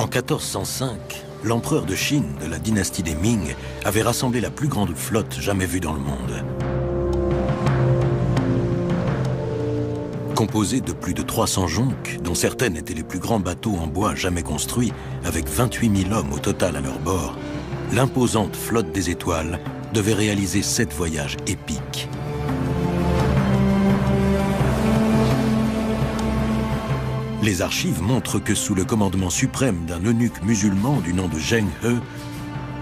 En 1405, l'empereur de Chine de la dynastie des Ming avait rassemblé la plus grande flotte jamais vue dans le monde. Composée de plus de 300 jonques, dont certaines étaient les plus grands bateaux en bois jamais construits, avec 28 000 hommes au total à leur bord, l'imposante flotte des étoiles devait réaliser 7 voyages épiques. Les archives montrent que sous le commandement suprême d'un eunuque musulman du nom de Zheng He,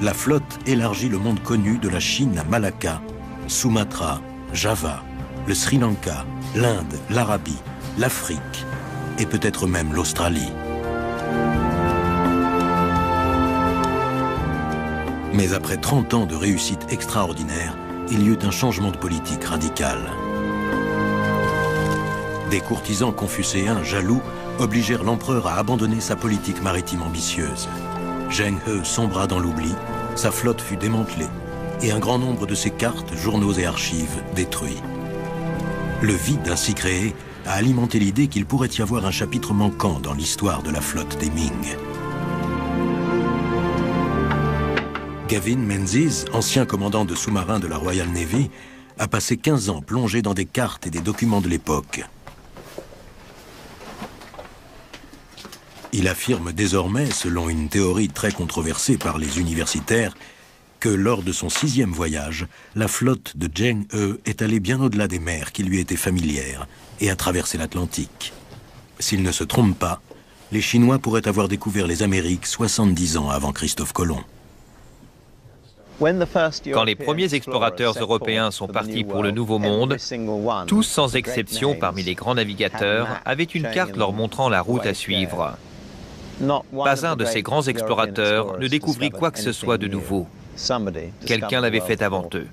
la flotte élargit le monde connu de la Chine à Malacca, Sumatra, Java, le Sri Lanka, l'Inde, l'Arabie, l'Afrique et peut-être même l'Australie. Mais après 30 ans de réussite extraordinaire, il y eut un changement de politique radical. Des courtisans confucéens jaloux obligèrent l'empereur à abandonner sa politique maritime ambitieuse. Zheng He sombra dans l'oubli, sa flotte fut démantelée et un grand nombre de ses cartes, journaux et archives détruits. Le vide ainsi créé a alimenté l'idée qu'il pourrait y avoir un chapitre manquant dans l'histoire de la flotte des Ming. Gavin Menzies, ancien commandant de sous-marins de la Royal Navy, a passé 15 ans plongé dans des cartes et des documents de l'époque. Il affirme désormais, selon une théorie très controversée par les universitaires, que lors de son 6e voyage, la flotte de Zheng He est allée bien au-delà des mers qui lui étaient familières et a traversé l'Atlantique. S'il ne se trompe pas, les Chinois pourraient avoir découvert les Amériques 70 ans avant Christophe Colomb. Quand les premiers explorateurs européens sont partis pour le Nouveau Monde, tous sans exception parmi les grands navigateurs avaient une carte leur montrant la route à suivre. Pas un de ces grands explorateurs ne découvrit quoi que ce soit de nouveau. Quelqu'un l'avait fait avant eux.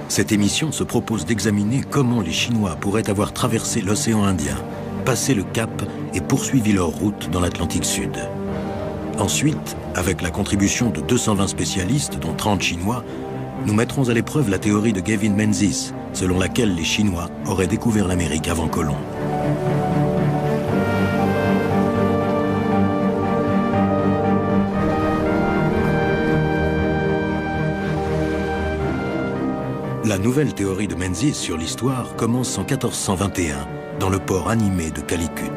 Cette émission se propose d'examiner comment les Chinois pourraient avoir traversé l'océan Indien, passé le Cap et poursuivi leur route dans l'Atlantique Sud. Ensuite, avec la contribution de 220 spécialistes, dont 30 Chinois, nous mettrons à l'épreuve la théorie de Gavin Menzies, selon laquelle les Chinois auraient découvert l'Amérique avant Colomb. La nouvelle théorie de Menzies sur l'histoire commence en 1421, dans le port animé de Calicut.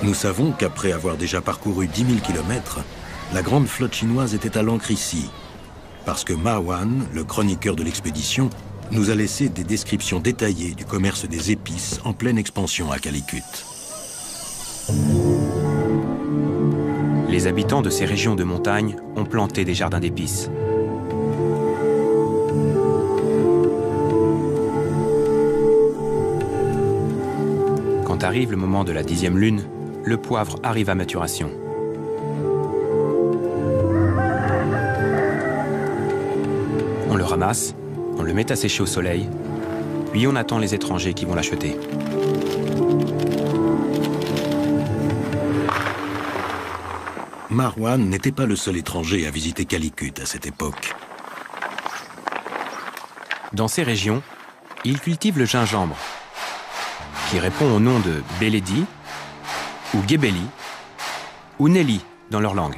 Nous savons qu'après avoir déjà parcouru 10 000 km, la grande flotte chinoise était à l'ancre ici, parce que Ma Wan, le chroniqueur de l'expédition, nous a laissé des descriptions détaillées du commerce des épices en pleine expansion à Calicut. Les habitants de ces régions de montagne ont planté des jardins d'épices. Quand arrive le moment de la 10e lune, le poivre arrive à maturation. On le ramasse, on le met à sécher au soleil, puis on attend les étrangers qui vont l'acheter. Marwan n'était pas le seul étranger à visiter Calicut à cette époque. Dans ces régions, il cultive le gingembre, qui répond au nom de Beledi, ou Gebeli, ou Nelly dans leur langue.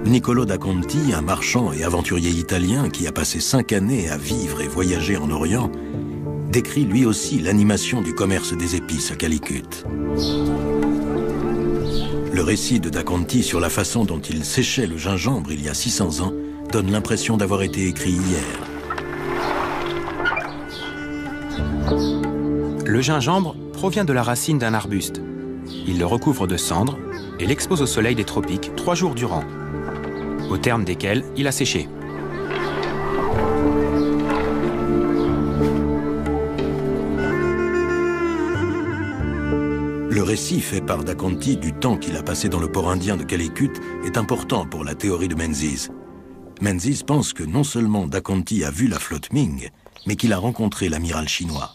Niccolo da Conti, un marchand et aventurier italien qui a passé 5 années à vivre et voyager en Orient, décrit lui aussi l'animation du commerce des épices à Calicut. Le récit de da Conti sur la façon dont il séchait le gingembre il y a 600 ans donne l'impression d'avoir été écrit hier. Le gingembre provient de la racine d'un arbuste. Il le recouvre de cendres et l'expose au soleil des tropiques 3 jours durant, au terme desquels il a séché. Le récit fait par da Conti du temps qu'il a passé dans le port indien de Calicut est important pour la théorie de Menzies. Menzies pense que non seulement da Conti a vu la flotte Ming, mais qu'il a rencontré l'amiral chinois.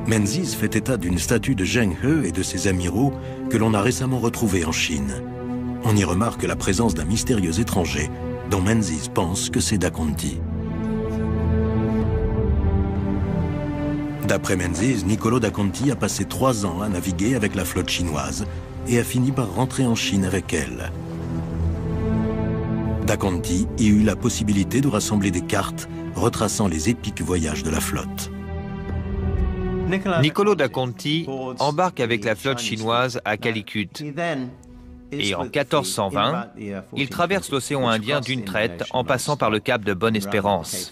Menzies fait état d'une statue de Zheng He et de ses amiraux que l'on a récemment retrouvée en Chine. On y remarque la présence d'un mystérieux étranger dont Menzies pense que c'est Da Conti. D'après Menzies, Niccolò da Conti a passé 3 ans à naviguer avec la flotte chinoise et a fini par rentrer en Chine avec elle. Da Conti y eut la possibilité de rassembler des cartes retraçant les épiques voyages de la flotte. Niccolò da Conti embarque avec la flotte chinoise à Calicut. Et en 1420, il traverse l'océan Indien d'une traite en passant par le cap de Bonne-Espérance.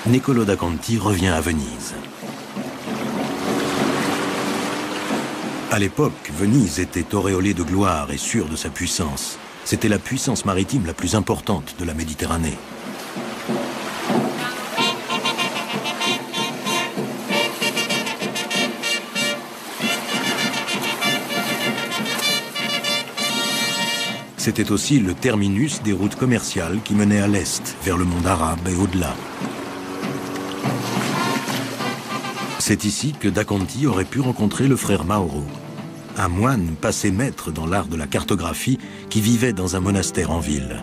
Niccolò da Conti revient à Venise. À l'époque, Venise était auréolée de gloire et sûre de sa puissance. C'était la puissance maritime la plus importante de la Méditerranée. C'était aussi le terminus des routes commerciales qui menaient à l'est, vers le monde arabe et au-delà. C'est ici que Da Conti aurait pu rencontrer le frère Mauro, un moine passé maître dans l'art de la cartographie qui vivait dans un monastère en ville.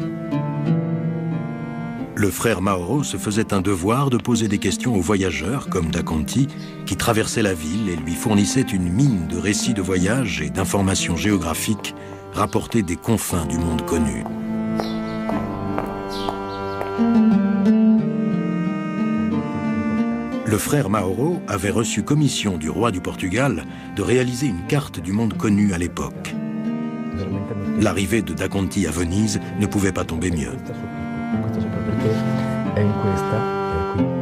Le frère Mauro se faisait un devoir de poser des questions aux voyageurs, comme Da Conti, qui traversaient la ville et lui fournissaient une mine de récits de voyage et d'informations géographiques rapportées des confins du monde connu. Le frère Mauro avait reçu commission du roi du Portugal de réaliser une carte du monde connu à l'époque. L'arrivée de Da Conti à Venise ne pouvait pas tomber mieux.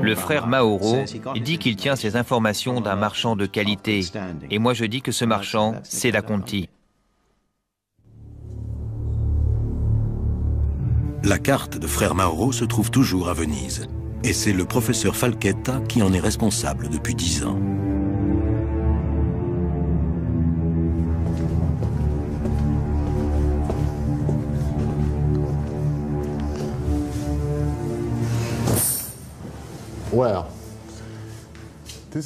Le frère Mauro dit qu'il tient ces informations d'un marchand de qualité. Et moi je dis que ce marchand, c'est Da Conti. La carte de frère Mauro se trouve toujours à Venise. Et c'est le professeur Falchetta qui en est responsable depuis 10 ans.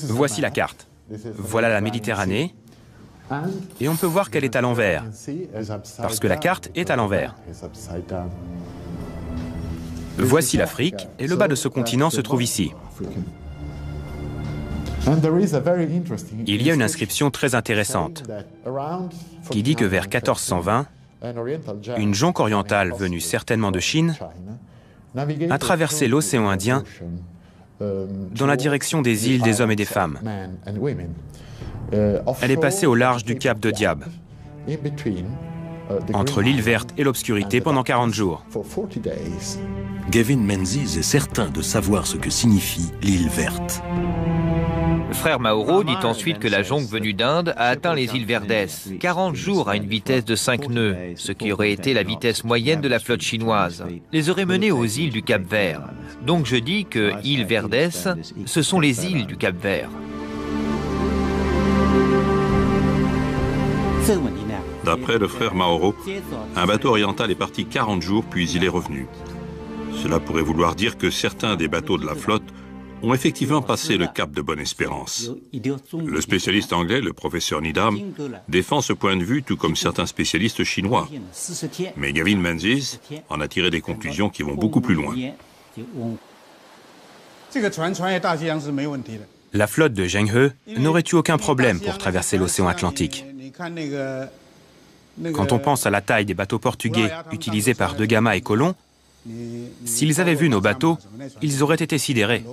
Voici la carte. Voilà la Méditerranée. Et on peut voir qu'elle est à l'envers, parce que la carte est à l'envers. Voici l'Afrique, et le bas de ce continent se trouve ici. Il y a une inscription très intéressante qui dit que vers 1420, une jonque orientale venue certainement de Chine a traversé l'océan Indien dans la direction des îles des hommes et des femmes. Elle est passée au large du cap de Diab, entre l'île verte et l'obscurité pendant 40 jours. Gavin Menzies est certain de savoir ce que signifie l'île verte. Le frère Mauro dit ensuite que la jonque venue d'Inde a atteint les îles Verdes, 40 jours à une vitesse de 5 nœuds, ce qui aurait été la vitesse moyenne de la flotte chinoise, les aurait menés aux îles du Cap-Vert. Donc je dis que îles Verdes, ce sont les îles du Cap-Vert. D'après le frère Mauro, un bateau oriental est parti 40 jours puis il est revenu. Cela pourrait vouloir dire que certains des bateaux de la flotte ont effectivement passé le cap de Bonne-Espérance. Le spécialiste anglais, le professeur Needham, défend ce point de vue tout comme certains spécialistes chinois. Mais Gavin Menzies en a tiré des conclusions qui vont beaucoup plus loin. La flotte de Zheng He n'aurait eu aucun problème pour traverser l'océan Atlantique. Quand on pense à la taille des bateaux portugais utilisés par De Gama et Colomb, s'ils avaient vu nos bateaux, ils auraient été sidérés.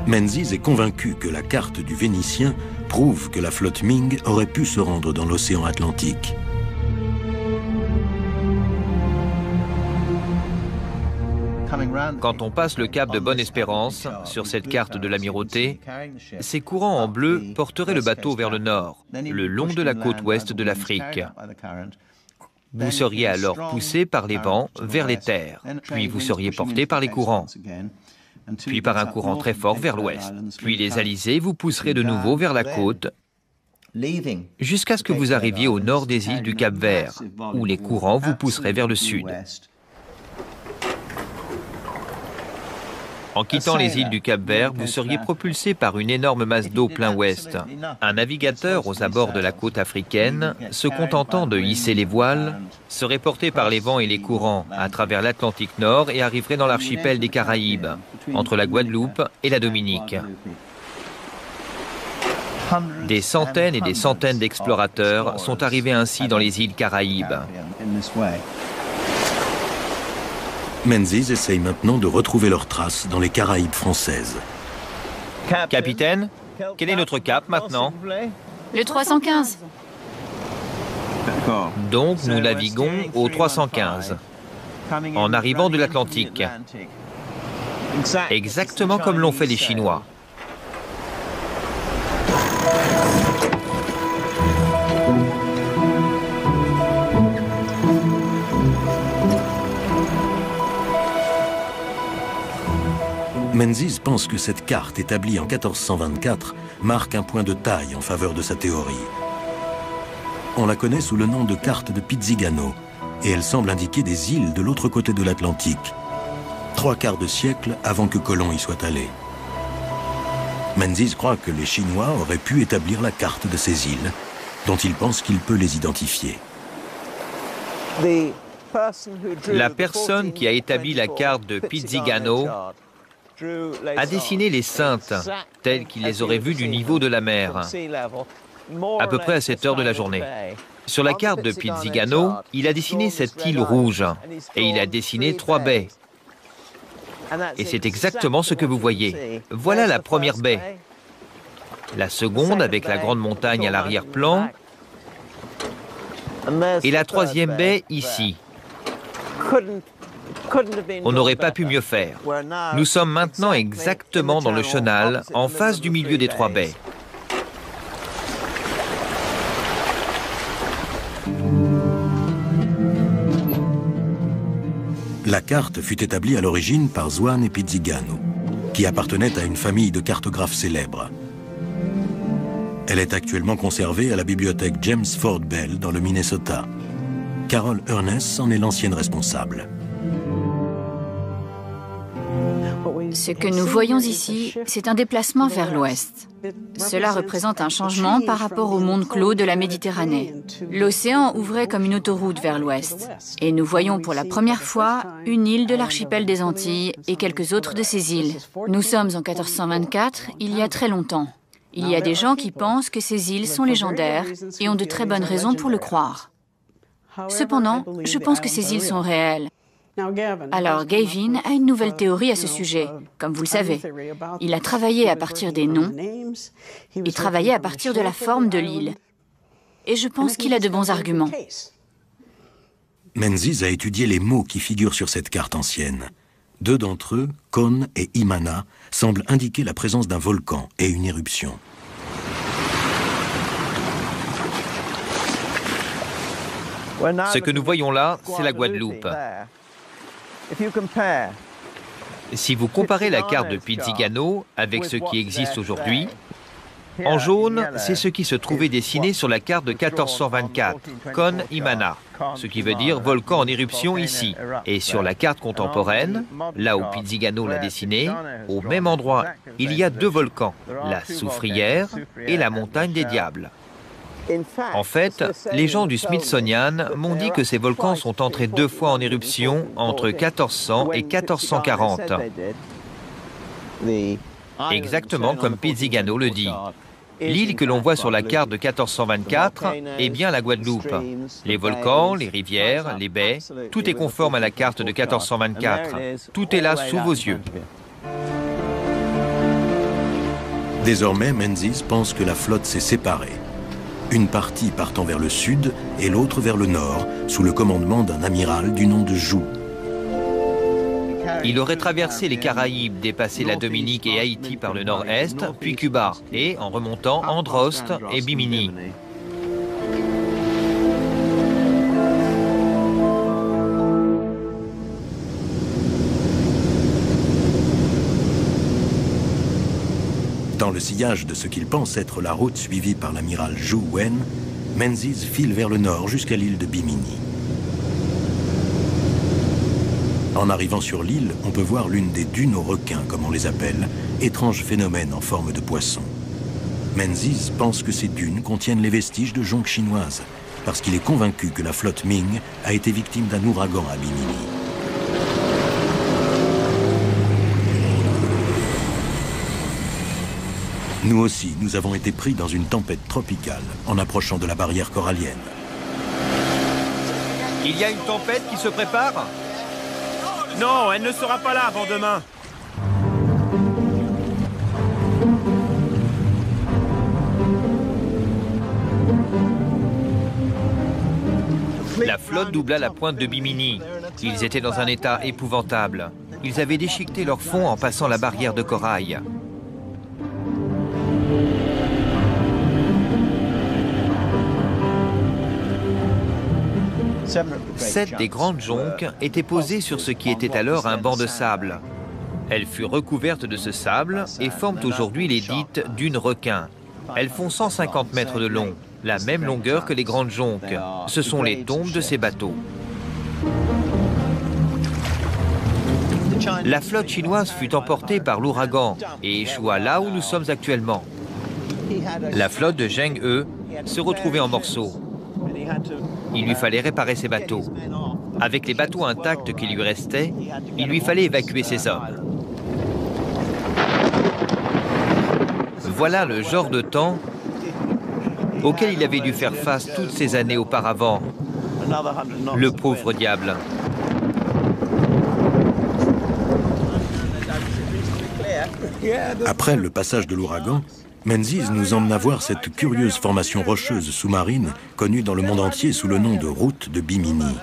Menzies est convaincu que la carte du Vénitien prouve que la flotte Ming aurait pu se rendre dans l'océan Atlantique. Quand on passe le cap de Bonne-Espérance, sur cette carte de l'amirauté, ces courants en bleu porteraient le bateau vers le nord, le long de la côte ouest de l'Afrique. Vous seriez alors poussé par les vents vers les terres, puis vous seriez porté par les courants, puis par un courant très fort vers l'ouest. Puis les alizés vous pousseraient de nouveau vers la côte, jusqu'à ce que vous arriviez au nord des îles du Cap-Vert, où les courants vous pousseraient vers le sud. En quittant les îles du Cap-Vert, vous seriez propulsé par une énorme masse d'eau plein ouest. Un navigateur aux abords de la côte africaine, se contentant de hisser les voiles, serait porté par les vents et les courants à travers l'Atlantique Nord et arriverait dans l'archipel des Caraïbes, entre la Guadeloupe et la Dominique. Des centaines et des centaines d'explorateurs sont arrivés ainsi dans les îles Caraïbes. Menzies essaye maintenant de retrouver leurs traces dans les Caraïbes françaises. Capitaine, quel est notre cap maintenant? Le 315. Donc nous naviguons au 315, en arrivant de l'Atlantique. Exactement comme l'ont fait les Chinois. Menzies pense que cette carte établie en 1424 marque un point de taille en faveur de sa théorie. On la connaît sous le nom de carte de Pizzigano et elle semble indiquer des îles de l'autre côté de l'Atlantique, 3/4 de siècle avant que Colomb y soit allé. Menzies croit que les Chinois auraient pu établir la carte de ces îles, dont il pense qu'il peut les identifier. La personne qui a établi la carte de Pizzigano a dessiné les Saintes telles qu'il les aurait vues du niveau de la mer, à peu près à cette heure de la journée. Sur la carte de Pizzigano, il a dessiné cette île rouge et il a dessiné 3 baies. Et c'est exactement ce que vous voyez. Voilà la première baie. La seconde avec la grande montagne à l'arrière-plan. Et la 3e baie ici. On n'aurait pas pu mieux faire. Nous sommes maintenant exactement dans le chenal, en face du milieu des 3 baies. La carte fut établie à l'origine par Zuane et Pizzigano, qui appartenaient à une famille de cartographes célèbres. Elle est actuellement conservée à la bibliothèque James Ford Bell dans le Minnesota. Carol Ernest en est l'ancienne responsable. Ce que nous voyons ici, c'est un déplacement vers l'ouest. Cela représente un changement par rapport au monde clos de la Méditerranée. L'océan ouvrait comme une autoroute vers l'ouest. Et nous voyons pour la première fois une île de l'archipel des Antilles et quelques autres de ces îles. Nous sommes en 1424, il y a très longtemps. Il y a des gens qui pensent que ces îles sont légendaires et ont de très bonnes raisons pour le croire. Cependant, je pense que ces îles sont réelles. Alors, Gavin a une nouvelle théorie à ce sujet, comme vous le savez. Il a travaillé à partir des noms et travaillé à partir de la forme de l'île. Et je pense qu'il a de bons arguments. Menzies a étudié les mots qui figurent sur cette carte ancienne. 2 d'entre eux, Con et Imana, semblent indiquer la présence d'un volcan et une éruption. Ce que nous voyons là, c'est la Guadeloupe. Si vous comparez la carte de Pizzigano avec ce qui existe aujourd'hui, en jaune, c'est ce qui se trouvait dessiné sur la carte de 1424, Con Imana, ce qui veut dire volcan en éruption ici. Et sur la carte contemporaine, là où Pizzigano l'a dessiné, au même endroit, il y a 2 volcans, la Soufrière et la montagne des Diables. En fait, les gens du Smithsonian m'ont dit que ces volcans sont entrés 2 fois en éruption entre 1400 et 1440. Exactement comme Pizzigano le dit. L'île que l'on voit sur la carte de 1424 est bien la Guadeloupe. Les volcans, les rivières, les baies, tout est conforme à la carte de 1424. Tout est là sous vos yeux. Désormais, Menzies pense que la flotte s'est séparée. Une partie partant vers le sud et l'autre vers le nord, sous le commandement d'un amiral du nom de Joux. Il aurait traversé les Caraïbes, dépassé la Dominique et Haïti par le nord-est, puis Cuba, et en remontant Androst et Bimini. Dans le sillage de ce qu'il pense être la route suivie par l'amiral Zhu Wen, Menzies file vers le nord jusqu'à l'île de Bimini. En arrivant sur l'île, on peut voir l'une des dunes aux requins, comme on les appelle, étrange phénomène en forme de poisson. Menzies pense que ces dunes contiennent les vestiges de jonques chinoises, parce qu'il est convaincu que la flotte Ming a été victime d'un ouragan à Bimini. Nous aussi, nous avons été pris dans une tempête tropicale en approchant de la barrière corallienne. Il y a une tempête qui se prépare? Non, elle ne sera pas là avant demain. La flotte doubla la pointe de Bimini. Ils étaient dans un état épouvantable. Ils avaient déchiqueté leur fond en passant la barrière de corail. Sept des grandes jonques étaient posées sur ce qui était alors un banc de sable. Elles furent recouvertes de ce sable et forment aujourd'hui les dites dunes requins. Elles font 150 mètres de long, la même longueur que les grandes jonques. Ce sont les tombes de ces bateaux. La flotte chinoise fut emportée par l'ouragan et échoua là où nous sommes actuellement. La flotte de Zheng He se retrouvait en morceaux. Il lui fallait réparer ses bateaux. Avec les bateaux intacts qui lui restaient, il lui fallait évacuer ses hommes. Voilà le genre de temps auquel il avait dû faire face toutes ces années auparavant. Le pauvre diable. Après le passage de l'ouragan, Menzies nous emmena voir cette curieuse formation rocheuse sous-marine connue dans le monde entier sous le nom de route de Bimini.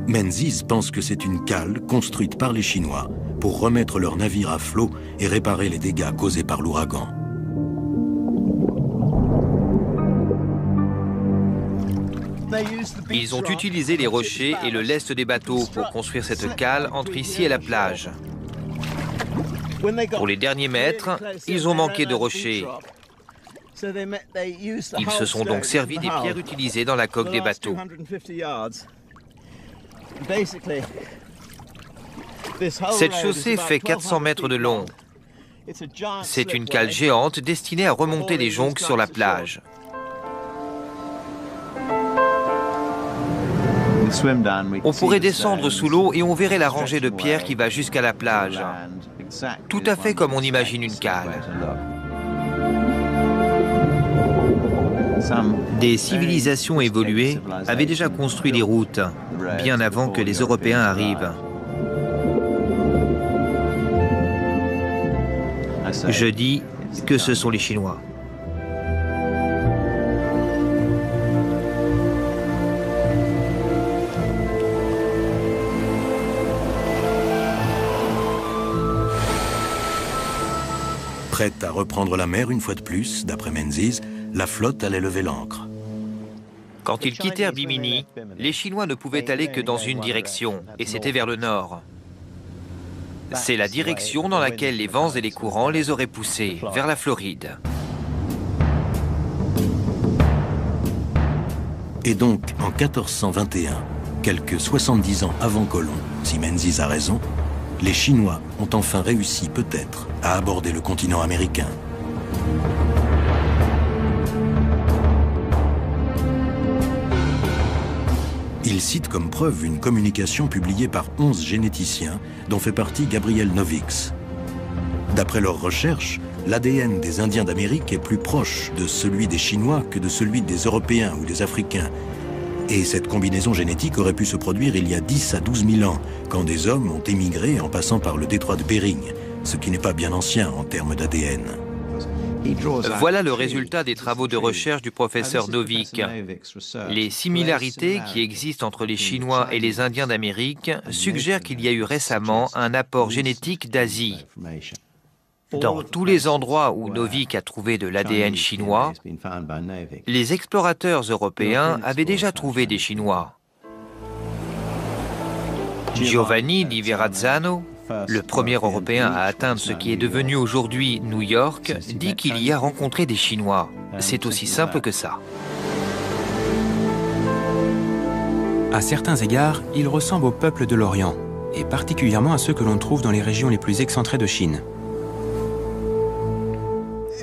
Menzies pense que c'est une cale construite par les Chinois pour remettre leurs navires à flot et réparer les dégâts causés par l'ouragan. Ils ont utilisé les rochers et le lest des bateaux pour construire cette cale entre ici et la plage. Pour les derniers mètres, ils ont manqué de rochers. Ils se sont donc servis des pierres utilisées dans la coque des bateaux. Cette chaussée fait 400 mètres de long. C'est une cale géante destinée à remonter les jonques sur la plage. On pourrait descendre sous l'eau et on verrait la rangée de pierres qui va jusqu'à la plage. Tout à fait comme on imagine une cale. Des civilisations évoluées avaient déjà construit des routes, bien avant que les Européens arrivent. Je dis que ce sont les Chinois. Prête à reprendre la mer une fois de plus, d'après Menzies, la flotte allait lever l'ancre. Quand ils quittèrent Bimini, les Chinois ne pouvaient aller que dans une direction, et c'était vers le nord. C'est la direction dans laquelle les vents et les courants les auraient poussés, vers la Floride. Et donc, en 1421, quelques 70 ans avant Colomb, si Menzies a raison, les Chinois ont enfin réussi, peut-être, à aborder le continent américain. Il cite comme preuve une communication publiée par 11 généticiens, dont fait partie Gabriel Novix. D'après leurs recherches, l'ADN des Indiens d'Amérique est plus proche de celui des Chinois que de celui des Européens ou des Africains. Et cette combinaison génétique aurait pu se produire il y a 10 à 12 000 ans, quand des hommes ont émigré en passant par le détroit de Bering, ce qui n'est pas bien ancien en termes d'ADN. Voilà le résultat des travaux de recherche du professeur Novik. Les similarités qui existent entre les Chinois et les Indiens d'Amérique suggèrent qu'il y a eu récemment un apport génétique d'Asie. Dans tous les endroits où Novik a trouvé de l'ADN chinois, les explorateurs européens avaient déjà trouvé des Chinois. Giovanni di Verrazzano, le premier Européen à atteindre ce qui est devenu aujourd'hui New York, dit qu'il y a rencontré des Chinois. C'est aussi simple que ça. À certains égards, il ressemble au peuple de l'Orient, et particulièrement à ceux que l'on trouve dans les régions les plus excentrées de Chine.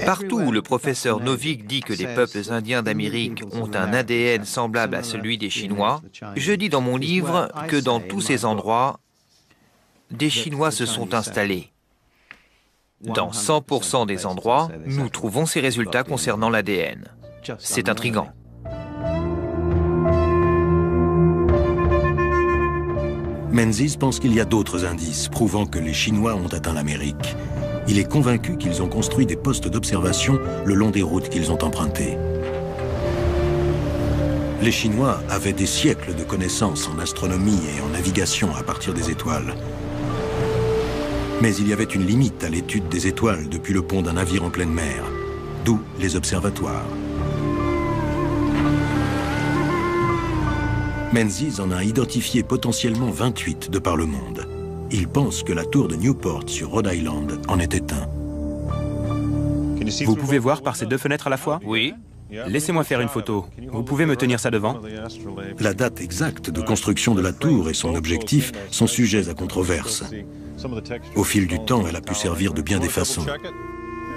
Partout où le professeur Novick dit que les peuples indiens d'Amérique ont un ADN semblable à celui des Chinois, je dis dans mon livre que dans tous ces endroits, des Chinois se sont installés. Dans 100% des endroits, nous trouvons ces résultats concernant l'ADN. C'est intriguant. Menzies pense qu'il y a d'autres indices prouvant que les Chinois ont atteint l'Amérique. Il est convaincu qu'ils ont construit des postes d'observation le long des routes qu'ils ont empruntées. Les Chinois avaient des siècles de connaissances en astronomie et en navigation à partir des étoiles. Mais il y avait une limite à l'étude des étoiles depuis le pont d'un navire en pleine mer, d'où les observatoires. Menzies en a identifié potentiellement 28 de par le monde. Il pense que la tour de Newport sur Rhode Island en était un. Vous pouvez voir par ces deux fenêtres à la fois? Oui. Laissez-moi faire une photo. Vous pouvez me tenir ça devant? La date exacte de construction de la tour et son objectif sont sujets à controverse. Au fil du temps, elle a pu servir de bien des façons.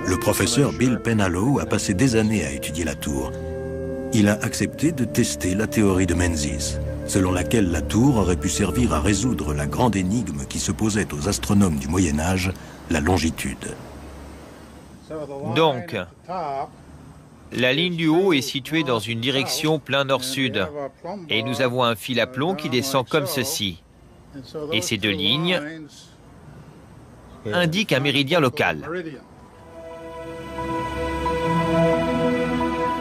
Le professeur Bill Penhallow a passé des années à étudier la tour. Il a accepté de tester la théorie de Menzies, selon laquelle la tour aurait pu servir à résoudre la grande énigme qui se posait aux astronomes du Moyen-Âge, la longitude. Donc, la ligne du haut est située dans une direction plein nord-sud. Et nous avons un fil à plomb qui descend comme ceci. Et ces deux lignes indiquent un méridien local.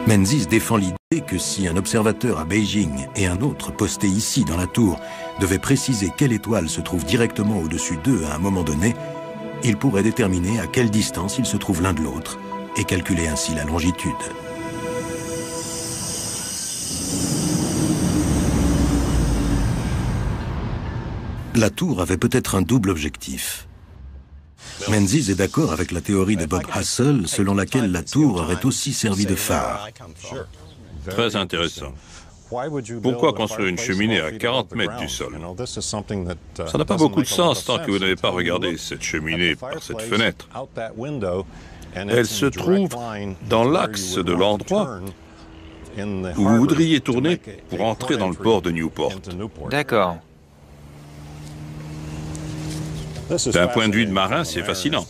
Menzies défend l'idée que si un observateur à Beijing et un autre posté ici dans la tour devaient préciser quelle étoile se trouve directement au-dessus d'eux à un moment donné, ils pourraient déterminer à quelle distance ils se trouvent l'un de l'autre et calculer ainsi la longitude. La tour avait peut-être un double objectif. Menzies est d'accord avec la théorie de Bob Hassel selon laquelle la tour aurait aussi servi de phare. Très intéressant. Pourquoi construire une cheminée à 40 mètres du sol? Ça n'a pas beaucoup de sens tant que vous n'avez pas regardé cette cheminée par cette fenêtre. Elle se trouve dans l'axe de l'endroit où vous voudriez tourner pour entrer dans le port de Newport. D'accord. D'un point de vue de marin, c'est fascinant.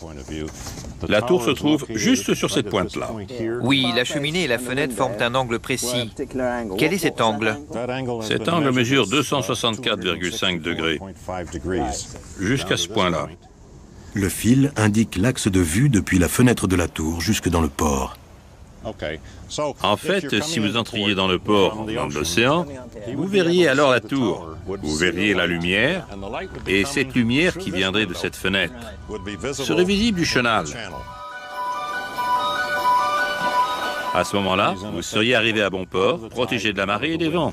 La tour se trouve juste sur cette pointe-là. Oui, la cheminée et la fenêtre forment un angle précis. Quel est cet angle? Cet angle mesure 264,5 degrés, jusqu'à ce point-là. Le fil indique l'axe de vue depuis la fenêtre de la tour jusque dans le port. En fait, si vous entriez dans le port, dans l'océan, vous verriez alors la tour. Vous verriez la lumière, et cette lumière qui viendrait de cette fenêtre serait visible du chenal. À ce moment-là, vous seriez arrivé à bon port, protégé de la marée et des vents.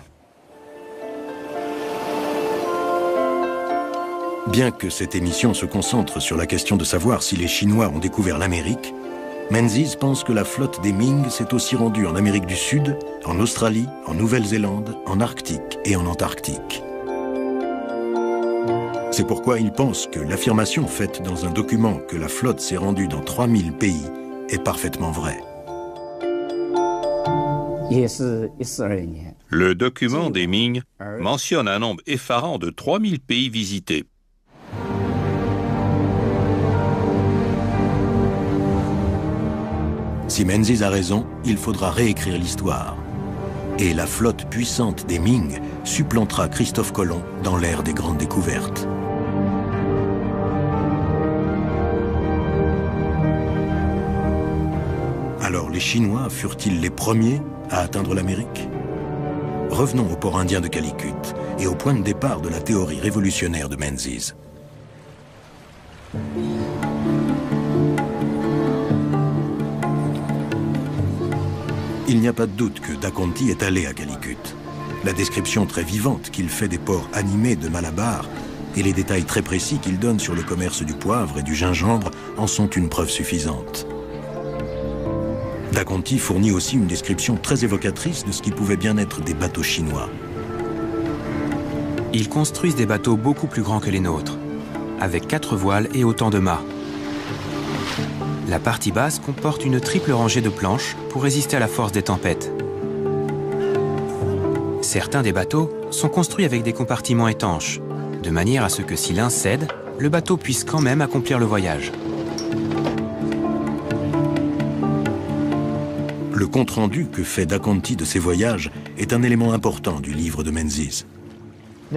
Bien que cette émission se concentre sur la question de savoir si les Chinois ont découvert l'Amérique, Menzies pense que la flotte des Ming s'est aussi rendue en Amérique du Sud, en Australie, en Nouvelle-Zélande, en Arctique et en Antarctique. C'est pourquoi il pense que l'affirmation faite dans un document que la flotte s'est rendue dans 3000 pays est parfaitement vraie. Le document des Ming mentionne un nombre effarant de 3000 pays visités. Si Menzies a raison, il faudra réécrire l'histoire. Et la flotte puissante des Ming supplantera Christophe Colomb dans l'ère des grandes découvertes. Alors les Chinois furent-ils les premiers à atteindre l'Amérique? Revenons au port indien de Calicut et au point de départ de la théorie révolutionnaire de Menzies. Il n'y a pas de doute que Da Conti est allé à Calicut. La description très vivante qu'il fait des ports animés de Malabar et les détails très précis qu'il donne sur le commerce du poivre et du gingembre en sont une preuve suffisante. Da Conti fournit aussi une description très évocatrice de ce qui pouvait bien être des bateaux chinois. Ils construisent des bateaux beaucoup plus grands que les nôtres, avec 4 voiles et autant de mâts. La partie basse comporte une triple rangée de planches pour résister à la force des tempêtes. Certains des bateaux sont construits avec des compartiments étanches, de manière à ce que si l'un cède, le bateau puisse quand même accomplir le voyage. Le compte-rendu que fait Da Conti de ses voyages est un élément important du livre de Menzies.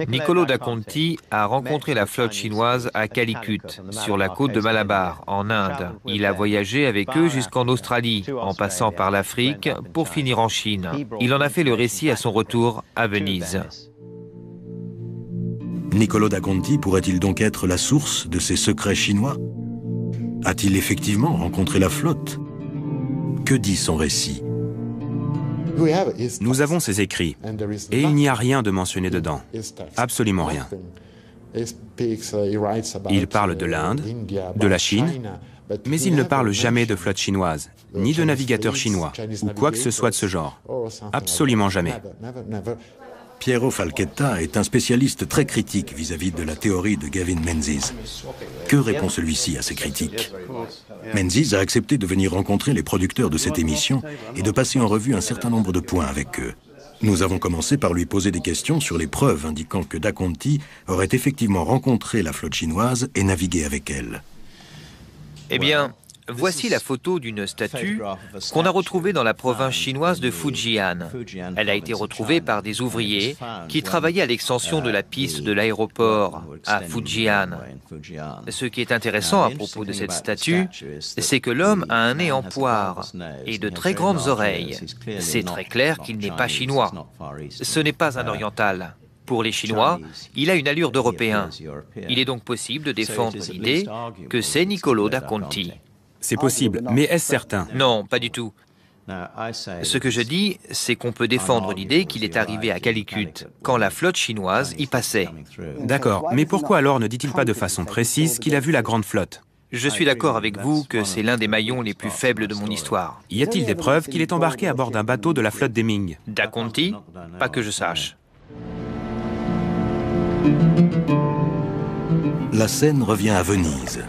Niccolò da Conti a rencontré la flotte chinoise à Calicut, sur la côte de Malabar, en Inde. Il a voyagé avec eux jusqu'en Australie, en passant par l'Afrique, pour finir en Chine. Il en a fait le récit à son retour à Venise. Niccolò da Conti pourrait-il donc être la source de ces secrets chinois? A-t-il effectivement rencontré la flotte? Que dit son récit? Nous avons ses écrits, et il n'y a rien de mentionné dedans, absolument rien. Il parle de l'Inde, de la Chine, mais il ne parle jamais de flotte chinoise, ni de navigateurs chinois, ou quoi que ce soit de ce genre. Absolument jamais. Piero Falchetta est un spécialiste très critique vis-à-vis de la théorie de Gavin Menzies. Que répond celui-ci à ces critiques? Menzies a accepté de venir rencontrer les producteurs de cette émission et de passer en revue un certain nombre de points avec eux. Nous avons commencé par lui poser des questions sur les preuves indiquant que Da Conti aurait effectivement rencontré la flotte chinoise et navigué avec elle. Eh bien, voici la photo d'une statue qu'on a retrouvée dans la province chinoise de Fujian. Elle a été retrouvée par des ouvriers qui travaillaient à l'extension de la piste de l'aéroport à Fujian. Ce qui est intéressant à propos de cette statue, c'est que l'homme a un nez en poire et de très grandes oreilles. C'est très clair qu'il n'est pas chinois. Ce n'est pas un oriental. Pour les Chinois, il a une allure d'Européen. Il est donc possible de défendre l'idée que c'est Niccolò da Conti. C'est possible, mais est-ce certain? Non, pas du tout. Ce que je dis, c'est qu'on peut défendre l'idée qu'il est arrivé à Calicut quand la flotte chinoise y passait. D'accord, mais pourquoi alors ne dit-il pas de façon précise qu'il a vu la grande flotte? Je suis d'accord avec vous que c'est l'un des maillons les plus faibles de mon histoire. Y a-t-il des preuves qu'il est embarqué à bord d'un bateau de la flotte des Ming? Da Conti? Pas que je sache. La scène revient à Venise.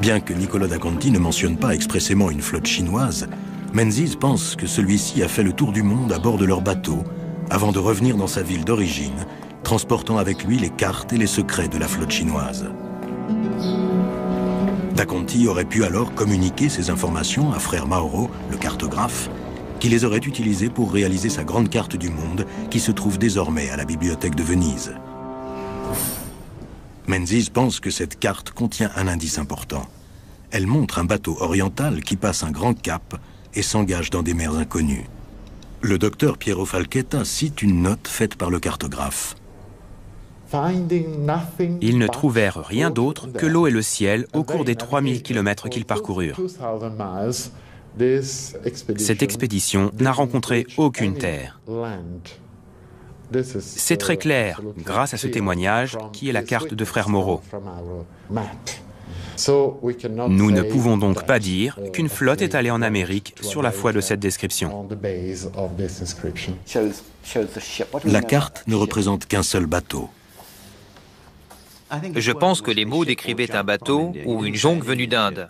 Bien que Niccolò da Conti ne mentionne pas expressément une flotte chinoise, Menzies pense que celui-ci a fait le tour du monde à bord de leur bateau avant de revenir dans sa ville d'origine, transportant avec lui les cartes et les secrets de la flotte chinoise. Da Conti aurait pu alors communiquer ces informations à frère Mauro, le cartographe, qui les aurait utilisées pour réaliser sa grande carte du monde qui se trouve désormais à la bibliothèque de Venise. Menzies pense que cette carte contient un indice important. Elle montre un bateau oriental qui passe un grand cap et s'engage dans des mers inconnues. Le docteur Piero Falchetta cite une note faite par le cartographe. Ils ne trouvèrent rien d'autre que l'eau et le ciel au cours des 3000 km qu'ils parcoururent. Cette expédition n'a rencontré aucune terre. C'est très clair, grâce à ce témoignage, qui est la carte de frère Moreau. Nous ne pouvons donc pas dire qu'une flotte est allée en Amérique sur la foi de cette description. La carte ne représente qu'un seul bateau. Je pense que les mots décrivaient un bateau ou une jonque venue d'Inde.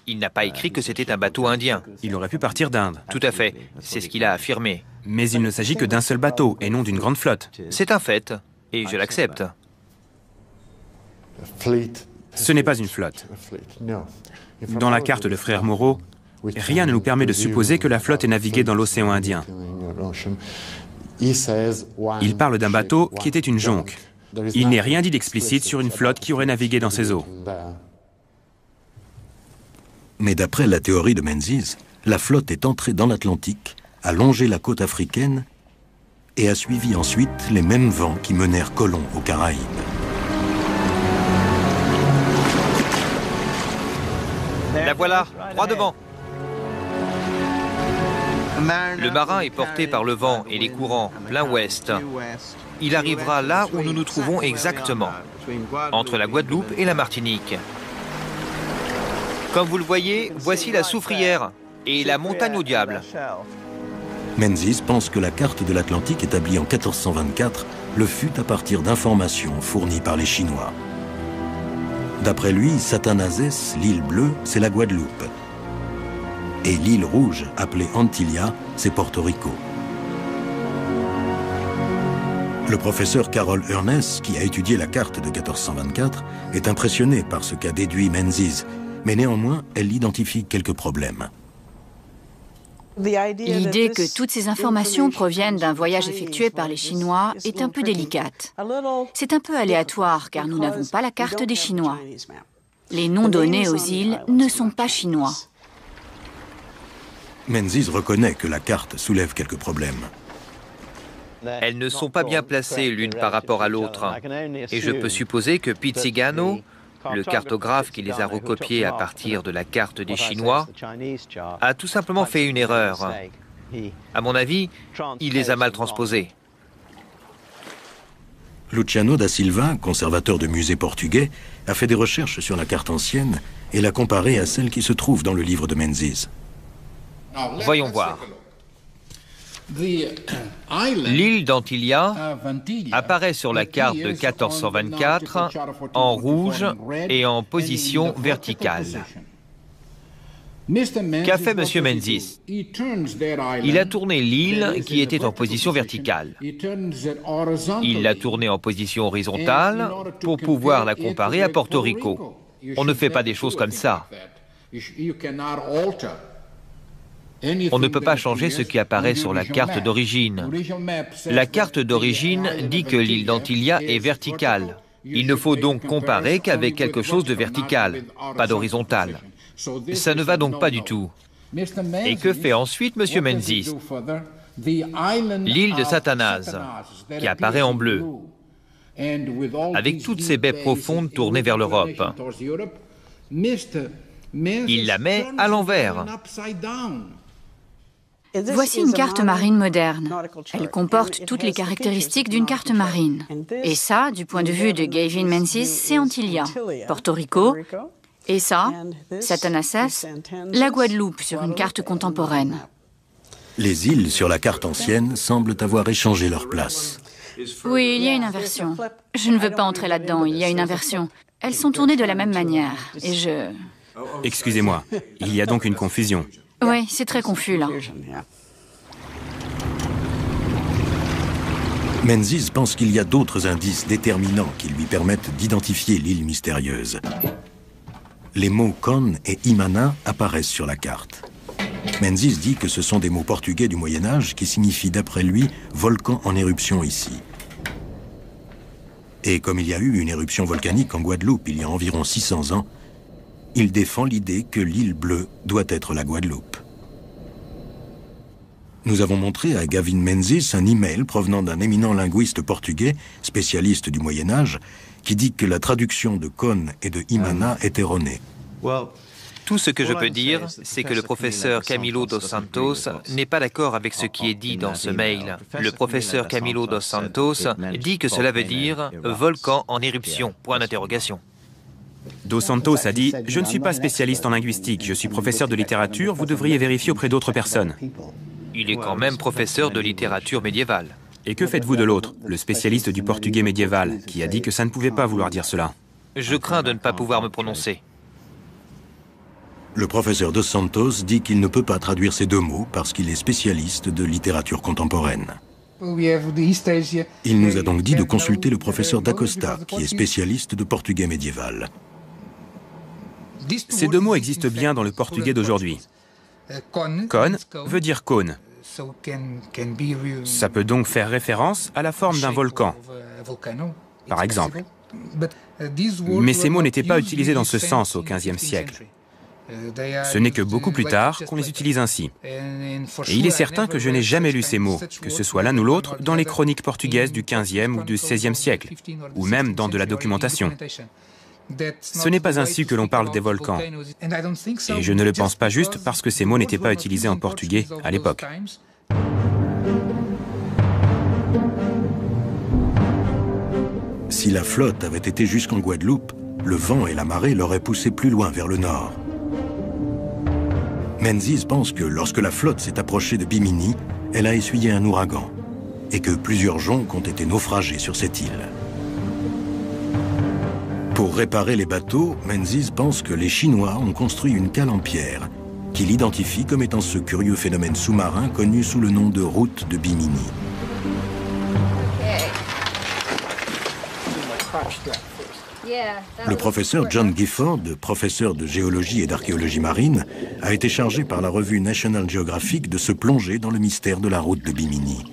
Il n'a pas écrit que c'était un bateau indien. Il aurait pu partir d'Inde. Tout à fait, c'est ce qu'il a affirmé. Mais il ne s'agit que d'un seul bateau et non d'une grande flotte. C'est un fait, et je l'accepte. Ce n'est pas une flotte. Dans la carte de frère Moreau, rien ne nous permet de supposer que la flotte ait navigué dans l'océan Indien. Il parle d'un bateau qui était une jonque. Il n'est rien dit d'explicite sur une flotte qui aurait navigué dans ces eaux. Mais d'après la théorie de Menzies, la flotte est entrée dans l'Atlantique, a longé la côte africaine et a suivi ensuite les mêmes vents qui menèrent Colomb aux Caraïbes. La voilà, droit devant. Le marin est porté par le vent et les courants plein ouest. Il arrivera là où nous nous trouvons exactement, entre la Guadeloupe et la Martinique. Comme vous le voyez, voici la soufrière et la montagne au diable. Menzies pense que la carte de l'Atlantique établie en 1424 le fut à partir d'informations fournies par les Chinois. D'après lui, Satanazès, l'île bleue, c'est la Guadeloupe. Et l'île rouge, appelée Antillia, c'est Porto Rico. Le professeur Carol Urness, qui a étudié la carte de 1424, est impressionné par ce qu'a déduit Menzies, mais néanmoins, elle identifie quelques problèmes. L'idée que toutes ces informations proviennent d'un voyage effectué par les Chinois est un peu délicate. C'est un peu aléatoire car nous n'avons pas la carte des Chinois. Les noms donnés aux îles ne sont pas chinois. Menzies reconnaît que la carte soulève quelques problèmes. Elles ne sont pas bien placées l'une par rapport à l'autre. Et je peux supposer que Pizigano, le cartographe qui les a recopiées à partir de la carte des Chinois, a tout simplement fait une erreur. À mon avis, il les a mal transposées. Luciano da Silva, conservateur de musées portugais, a fait des recherches sur la carte ancienne et l'a comparée à celle qui se trouve dans le livre de Menzies. Voyons voir. L'île d'Antillia apparaît sur la carte de 1424 en rouge et en position verticale. Qu'a fait M. Menzies? Il a tourné l'île qui était en position verticale. Il l'a tournée en position horizontale pour pouvoir la comparer à Porto Rico. On ne fait pas des choses comme ça. On ne peut pas changer ce qui apparaît sur la carte d'origine. La carte d'origine dit que l'île d'Antillia est verticale. Il ne faut donc comparer qu'avec quelque chose de vertical, pas d'horizontal. Ça ne va donc pas du tout. Et que fait ensuite M. Menzies? L'île de Satanaz, qui apparaît en bleu, avec toutes ses baies profondes tournées vers l'Europe. Il la met à l'envers. Voici une carte marine moderne. Elle comporte toutes les caractéristiques d'une carte marine. Et ça, du point de vue de Gavin Menzies, c'est Antillia, Porto Rico, et ça, Satanazès, la Guadeloupe sur une carte contemporaine. Les îles sur la carte ancienne semblent avoir échangé leur place. Oui, il y a une inversion. Je ne veux pas entrer là-dedans, il y a une inversion. Elles sont tournées de la même manière, et je... Excusez-moi, il y a donc une confusion. Oui, c'est très confus là. Menzies pense qu'il y a d'autres indices déterminants qui lui permettent d'identifier l'île mystérieuse. Les mots Con et Imana apparaissent sur la carte. Menzies dit que ce sont des mots portugais du Moyen-Âge qui signifient d'après lui « volcan en éruption ici ». Et comme il y a eu une éruption volcanique en Guadeloupe il y a environ 600 ans, il défend l'idée que l'île bleue doit être la Guadeloupe. Nous avons montré à Gavin Menzies un email provenant d'un éminent linguiste portugais, spécialiste du Moyen-Âge, qui dit que la traduction de Con et de Imana est erronée. Tout ce que je peux dire, c'est que le professeur Camilo dos Santos n'est pas d'accord avec ce qui est dit dans ce mail. Le professeur Camilo dos Santos dit que cela veut dire « volcan en éruption », point d'interrogation. Dos Santos a dit « Je ne suis pas spécialiste en linguistique, je suis professeur de littérature, vous devriez vérifier auprès d'autres personnes. » Il est quand même professeur de littérature médiévale. Et que faites-vous de l'autre, le spécialiste du portugais médiéval, qui a dit que ça ne pouvait pas vouloir dire cela? Je crains de ne pas pouvoir me prononcer. Le professeur Dos Santos dit qu'il ne peut pas traduire ces deux mots parce qu'il est spécialiste de littérature contemporaine. Il nous a donc dit de consulter le professeur d'Acosta, qui est spécialiste de portugais médiéval. Ces deux mots existent bien dans le portugais d'aujourd'hui. Con veut dire cône. Ça peut donc faire référence à la forme d'un volcan, par exemple. Mais ces mots n'étaient pas utilisés dans ce sens au XVe siècle. Ce n'est que beaucoup plus tard qu'on les utilise ainsi. Et il est certain que je n'ai jamais lu ces mots, que ce soit l'un ou l'autre, dans les chroniques portugaises du XVe ou du XVIe siècle, ou même dans de la documentation. Ce n'est pas ainsi que l'on parle des volcans. Et je ne le pense pas juste parce que ces mots n'étaient pas utilisés en portugais à l'époque. Si la flotte avait été jusqu'en Guadeloupe, le vent et la marée l'auraient poussée plus loin vers le nord. Menzies pense que lorsque la flotte s'est approchée de Bimini, elle a essuyé un ouragan et que plusieurs jonques ont été naufragés sur cette île. Pour réparer les bateaux, Menzies pense que les Chinois ont construit une cale en pierre qu'il identifie comme étant ce curieux phénomène sous-marin connu sous le nom de route de Bimini. Le professeur John Gifford, professeur de géologie et d'archéologie marine, a été chargé par la revue National Geographic de se plonger dans le mystère de la route de Bimini.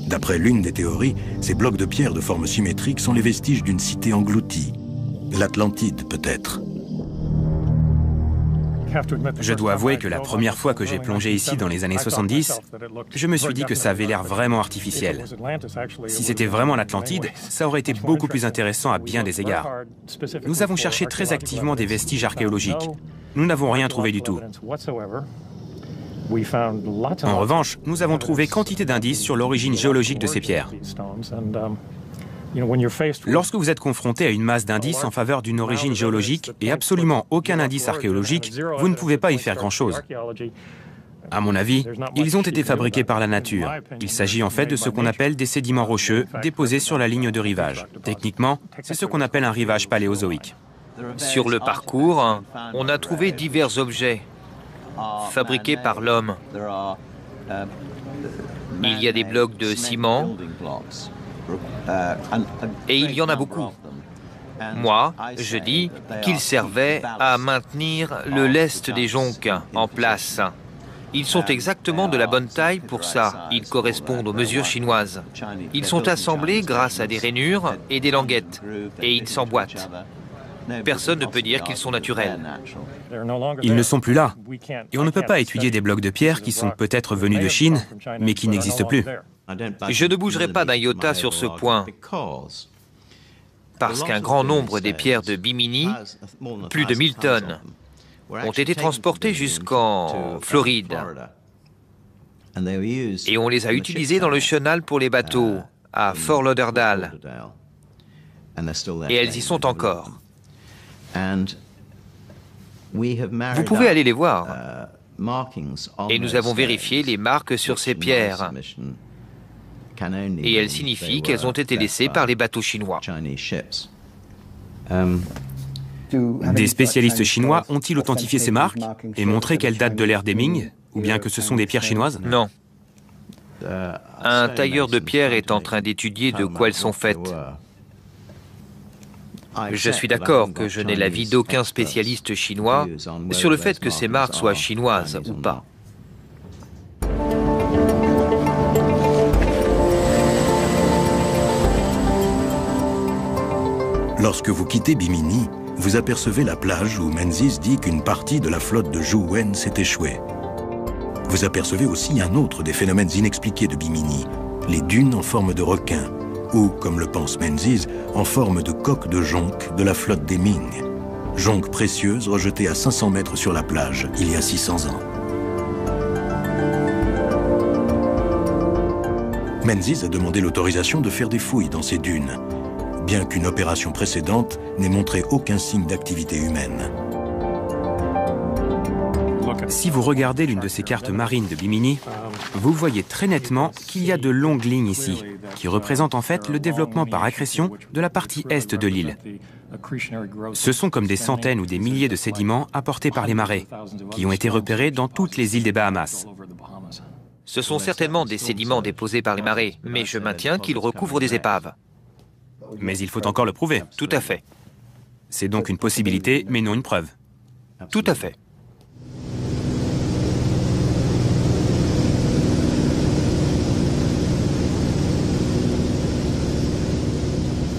D'après l'une des théories, ces blocs de pierre de forme symétrique sont les vestiges d'une cité engloutie. L'Atlantide, peut-être. Je dois avouer que la première fois que j'ai plongé ici dans les années 70, je me suis dit que ça avait l'air vraiment artificiel. Si c'était vraiment l'Atlantide, ça aurait été beaucoup plus intéressant à bien des égards. Nous avons cherché très activement des vestiges archéologiques. Nous n'avons rien trouvé du tout. En revanche, nous avons trouvé quantité d'indices sur l'origine géologique de ces pierres. Lorsque vous êtes confronté à une masse d'indices en faveur d'une origine géologique et absolument aucun indice archéologique, vous ne pouvez pas y faire grand-chose. À mon avis, ils ont été fabriqués par la nature. Il s'agit en fait de ce qu'on appelle des sédiments rocheux déposés sur la ligne de rivage. Techniquement, c'est ce qu'on appelle un rivage paléozoïque. Sur le parcours, on a trouvé divers objets fabriqués par l'homme. Il y a des blocs de ciment, et il y en a beaucoup. Moi, je dis qu'ils servaient à maintenir le lest des jonques en place. Ils sont exactement de la bonne taille pour ça. Ils correspondent aux mesures chinoises. Ils sont assemblés grâce à des rainures et des languettes, et ils s'emboîtent. Personne ne peut dire qu'ils sont naturels. Ils ne sont plus là. Et on ne peut pas étudier des blocs de pierre qui sont peut-être venus de Chine, mais qui n'existent plus. Je ne bougerai pas d'un iota sur ce point, parce qu'un grand nombre des pierres de Bimini, plus de 1000 tonnes, ont été transportées jusqu'en Floride. Et on les a utilisées dans le chenal pour les bateaux, à Fort Lauderdale. Et elles y sont encore. Vous pouvez aller les voir. Et nous avons vérifié les marques sur ces pierres. Et elles signifient qu'elles ont été laissées par les bateaux chinois. Des spécialistes chinois ont-ils authentifié ces marques et montré qu'elles datent de l'ère des Ming, ou bien que ce sont des pierres chinoises? Non. Un tailleur de pierre est en train d'étudier de quoi elles sont faites. Je suis d'accord que je n'ai l'avis d'aucun spécialiste chinois sur le fait que ces marques soient chinoises ou pas. Lorsque vous quittez Bimini, vous apercevez la plage où Menzies dit qu'une partie de la flotte de Zhu Wen s'est échouée. Vous apercevez aussi un autre des phénomènes inexpliqués de Bimini, les dunes en forme de requin, ou, comme le pense Menzies, en forme de coque de jonque de la flotte des Ming. Jonque précieuse rejetée à 500 mètres sur la plage, il y a 600 ans. Menzies a demandé l'autorisation de faire des fouilles dans ces dunes, bien qu'une opération précédente n'ait montré aucun signe d'activité humaine. Si vous regardez l'une de ces cartes marines de Bimini, vous voyez très nettement qu'il y a de longues lignes ici, qui représentent en fait le développement par accrétion de la partie est de l'île. Ce sont comme des centaines ou des milliers de sédiments apportés par les marées, qui ont été repérés dans toutes les îles des Bahamas. Ce sont certainement des sédiments déposés par les marées, mais je maintiens qu'ils recouvrent des épaves. Mais il faut encore le prouver. Tout à fait. C'est donc une possibilité, mais non une preuve. Tout à fait.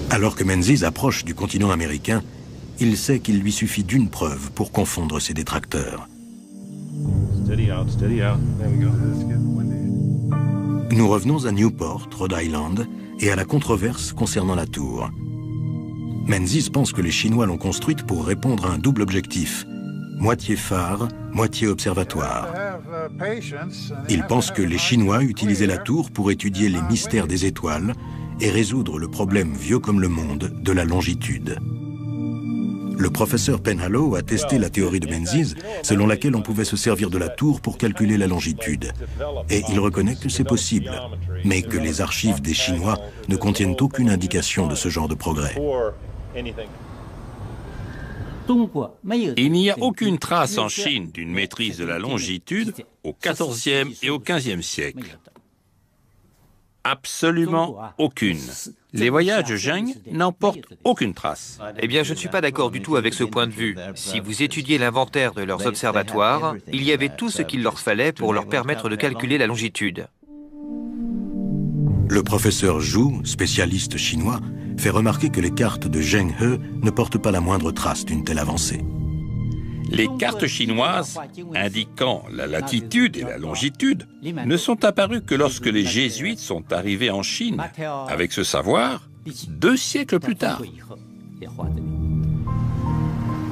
Alors que Menzies approche du continent américain, il sait qu'il lui suffit d'une preuve pour confondre ses détracteurs. Nous revenons à Newport, Rhode Island, et à la controverse concernant la tour. Menzies pense que les Chinois l'ont construite pour répondre à un double objectif, moitié phare, moitié observatoire. Il pense que les Chinois utilisaient la tour pour étudier les mystères des étoiles et résoudre le problème vieux comme le monde de la longitude. Le professeur Penhallow a testé la théorie de Menzies, selon laquelle on pouvait se servir de la tour pour calculer la longitude. Et il reconnaît que c'est possible, mais que les archives des Chinois ne contiennent aucune indication de ce genre de progrès. Il n'y a aucune trace en Chine d'une maîtrise de la longitude au XIVe et au XVe siècle. Absolument aucune. Les voyages de Zheng n'en portent aucune trace. Eh bien, je ne suis pas d'accord du tout avec ce point de vue. Si vous étudiez l'inventaire de leurs observatoires, il y avait tout ce qu'il leur fallait pour leur permettre de calculer la longitude. Le professeur Zhu, spécialiste chinois, fait remarquer que les cartes de Zheng He ne portent pas la moindre trace d'une telle avancée. Les cartes chinoises indiquant la latitude et la longitude ne sont apparues que lorsque les jésuites sont arrivés en Chine avec ce savoir 2 siècles plus tard.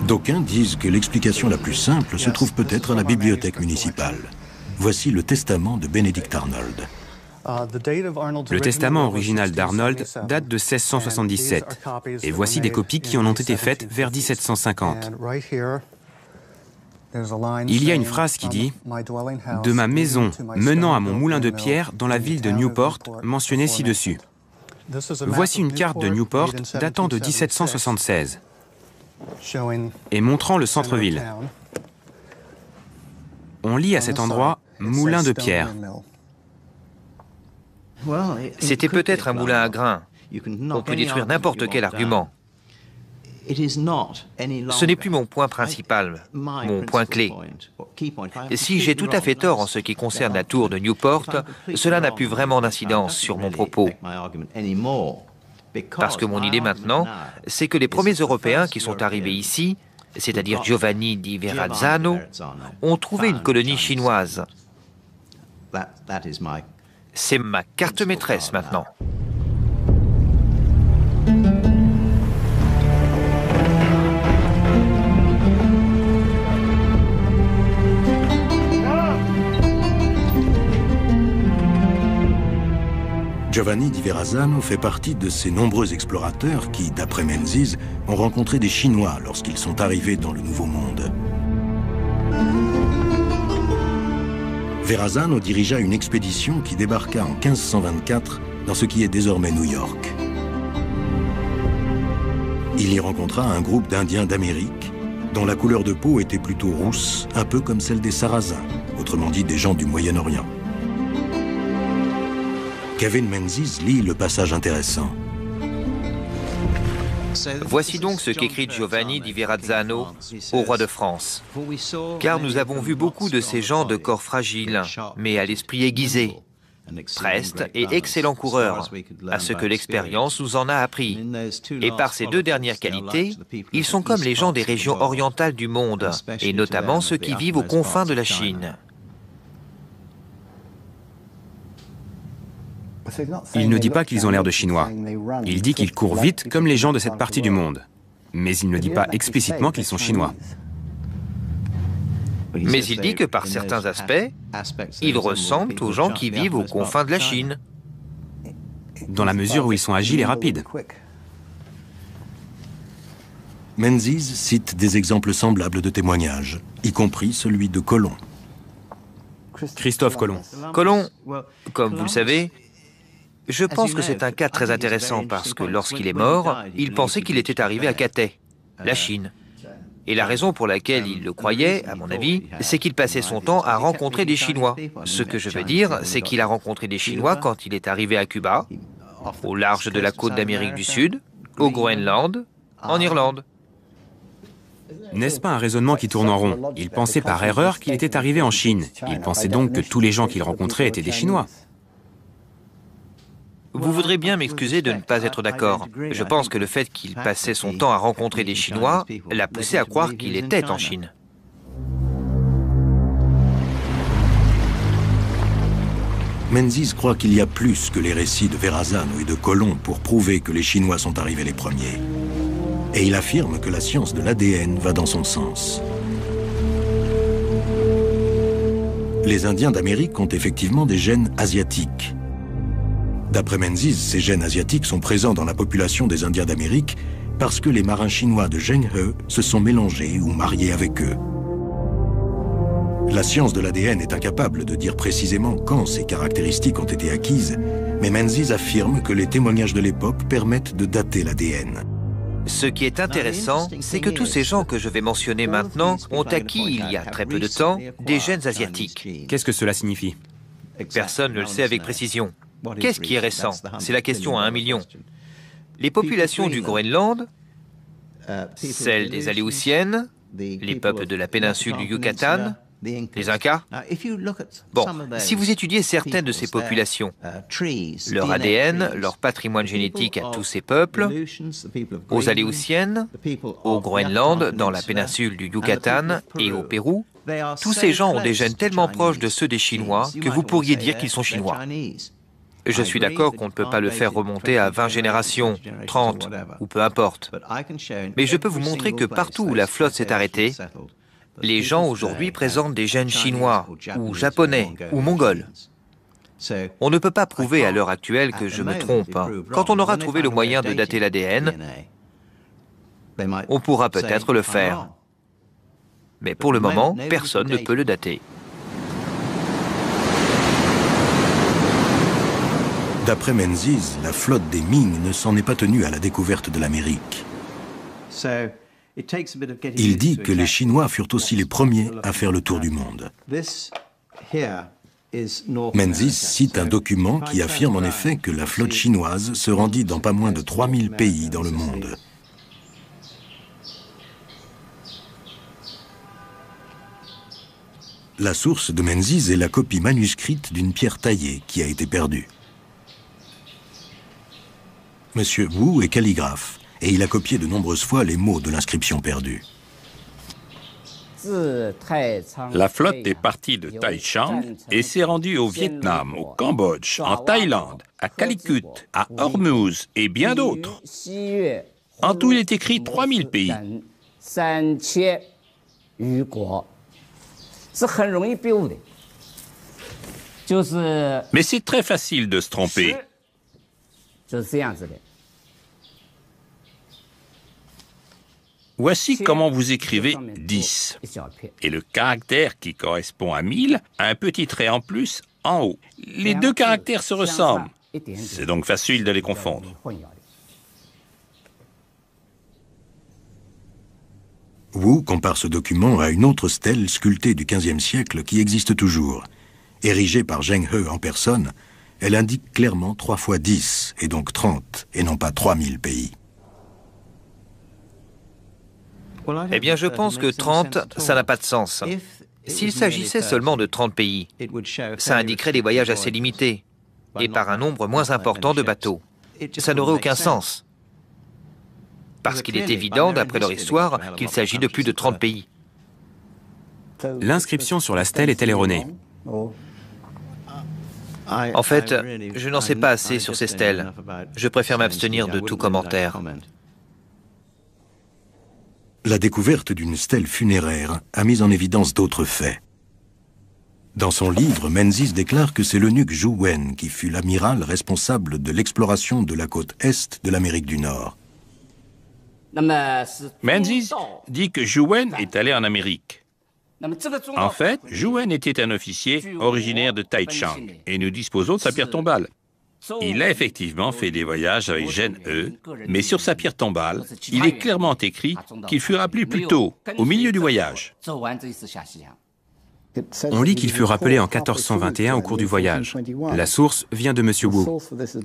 D'aucuns disent que l'explication la plus simple se trouve peut-être à la bibliothèque municipale. Voici le testament de Benedict Arnold. Le testament original d'Arnold date de 1677, et voici des copies qui en ont été faites vers 1750. Il y a une phrase qui dit « De ma maison menant à mon moulin de pierre dans la ville de Newport, mentionnée ci-dessus ». Voici une carte de Newport datant de 1776 et montrant le centre-ville. On lit à cet endroit « moulin de pierre ». C'était peut-être un moulin à grains. On peut détruire n'importe quel argument. Ce n'est plus mon point principal, mon point clé. Si j'ai tout à fait tort en ce qui concerne la tour de Newport, cela n'a plus vraiment d'incidence sur mon propos. Parce que mon idée maintenant, c'est que les premiers Européens qui sont arrivés ici, c'est-à-dire Giovanni di Verrazzano, ont trouvé une colonie chinoise. C'est ma carte maîtresse maintenant. Giovanni di Verrazzano fait partie de ces nombreux explorateurs qui, d'après Menzies, ont rencontré des Chinois lorsqu'ils sont arrivés dans le Nouveau Monde. Verrazzano dirigea une expédition qui débarqua en 1524 dans ce qui est désormais New York. Il y rencontra un groupe d'Indiens d'Amérique dont la couleur de peau était plutôt rousse, un peu comme celle des Sarrasins, autrement dit des gens du Moyen-Orient. Kevin Menzies lit le passage intéressant. Voici donc ce qu'écrit Giovanni di Verrazzano au roi de France. Car nous avons vu beaucoup de ces gens de corps fragiles, mais à l'esprit aiguisé, prestes et excellents coureurs, à ce que l'expérience nous en a appris. Et par ces 2 dernières qualités, ils sont comme les gens des régions orientales du monde, et notamment ceux qui vivent aux confins de la Chine. Il ne dit pas qu'ils ont l'air de Chinois. Il dit qu'ils courent vite comme les gens de cette partie du monde. Mais il ne dit pas explicitement qu'ils sont Chinois. Mais il dit que par certains aspects, ils ressemblent aux gens qui vivent aux confins de la Chine. Dans la mesure où ils sont agiles et rapides. Menzies cite des exemples semblables de témoignages, y compris celui de Colomb. Christophe Colomb. Colomb, comme vous le savez, je pense que c'est un cas très intéressant parce que lorsqu'il est mort, il pensait qu'il était arrivé à Cathay, la Chine. Et la raison pour laquelle il le croyait, à mon avis, c'est qu'il passait son temps à rencontrer des Chinois. Ce que je veux dire, c'est qu'il a rencontré des Chinois quand il est arrivé à Cuba, au large de la côte d'Amérique du Sud, au Groenland, en Irlande. N'est-ce pas un raisonnement qui tourne en rond? Il pensait par erreur qu'il était arrivé en Chine. Il pensait donc que tous les gens qu'il rencontrait étaient des Chinois. Vous voudrez bien m'excuser de ne pas être d'accord. Je pense que le fait qu'il passait son temps à rencontrer des Chinois l'a poussé à croire qu'il était en Chine. Menzies croit qu'il y a plus que les récits de Verrazzano et de Colomb pour prouver que les Chinois sont arrivés les premiers. Et il affirme que la science de l'ADN va dans son sens. Les Indiens d'Amérique ont effectivement des gènes asiatiques. D'après Menzies, ces gènes asiatiques sont présents dans la population des Indiens d'Amérique parce que les marins chinois de Zheng He se sont mélangés ou mariés avec eux. La science de l'ADN est incapable de dire précisément quand ces caractéristiques ont été acquises, mais Menzies affirme que les témoignages de l'époque permettent de dater l'ADN. Ce qui est intéressant, c'est que tous ces gens que je vais mentionner maintenant ont acquis, il y a très peu de temps, des gènes asiatiques. Qu'est-ce que cela signifie? Personne ne le sait avec précision. Qu'est-ce qui est récent? C'est la question à 1 million. Les populations du Groenland, celles des Aléoutiennes, les peuples de la péninsule du Yucatan, les Incas. Bon, si vous étudiez certaines de ces populations, leur ADN, leur patrimoine génétique à tous ces peuples, aux Aléoutiennes, au Groenland, dans la péninsule du Yucatan et au Pérou, tous ces gens ont des gènes tellement proches de ceux des Chinois que vous pourriez dire qu'ils sont chinois. Je suis d'accord qu'on ne peut pas le faire remonter à 20 générations, 30, ou peu importe. Mais je peux vous montrer que partout où la flotte s'est arrêtée, les gens aujourd'hui présentent des gènes chinois, ou japonais, ou mongols. On ne peut pas prouver à l'heure actuelle que je me trompe. Quand on aura trouvé le moyen de dater l'ADN, on pourra peut-être le faire. Mais pour le moment, personne ne peut le dater. D'après Menzies, la flotte des Ming ne s'en est pas tenue à la découverte de l'Amérique. Il dit que les Chinois furent aussi les premiers à faire le tour du monde. Menzies cite un document qui affirme en effet que la flotte chinoise se rendit dans pas moins de 3000 pays dans le monde. La source de Menzies est la copie manuscrite d'une pierre taillée qui a été perdue. Monsieur Wu est calligraphe et il a copié de nombreuses fois les mots de l'inscription perdue. La flotte est partie de Taichung et s'est rendue au Vietnam, au Cambodge, en Thaïlande, à Calicut, à Hormuz et bien d'autres. En tout, il est écrit 3000 pays. Mais c'est très facile de se tromper. Voici comment vous écrivez 10. Et le caractère qui correspond à 1000 a un petit trait en plus en haut. Les deux caractères se ressemblent. C'est donc facile de les confondre. Wu compare ce document à une autre stèle sculptée du XVe siècle qui existe toujours. Érigée par Zheng He en personne, elle indique clairement 3 fois 10, et donc 30, et non pas 3000 pays. Eh bien, je pense que 30, ça n'a pas de sens. S'il s'agissait seulement de 30 pays, ça indiquerait des voyages assez limités, et par un nombre moins important de bateaux. Ça n'aurait aucun sens. Parce qu'il est évident, d'après leur histoire, qu'il s'agit de plus de 30 pays. L'inscription sur la stèle est-elle erronée? En fait, je n'en sais pas assez sur ces stèles. Je préfère m'abstenir de tout commentaire. La découverte d'une stèle funéraire a mis en évidence d'autres faits. Dans son livre, Menzies déclare que c'est l'eunuque Zhu Wen qui fut l'amiral responsable de l'exploration de la côte est de l'Amérique du Nord. Menzies dit que Zhu Wen est allé en Amérique. En fait, Zhu Wen était un officier originaire de Taichung et nous disposons de sa pierre tombale. Il a effectivement fait des voyages avec Zheng He, mais sur sa pierre tombale, il est clairement écrit qu'il fut rappelé plus tôt, au milieu du voyage. On lit qu'il fut rappelé en 1421 au cours du voyage. La source vient de M. Wu,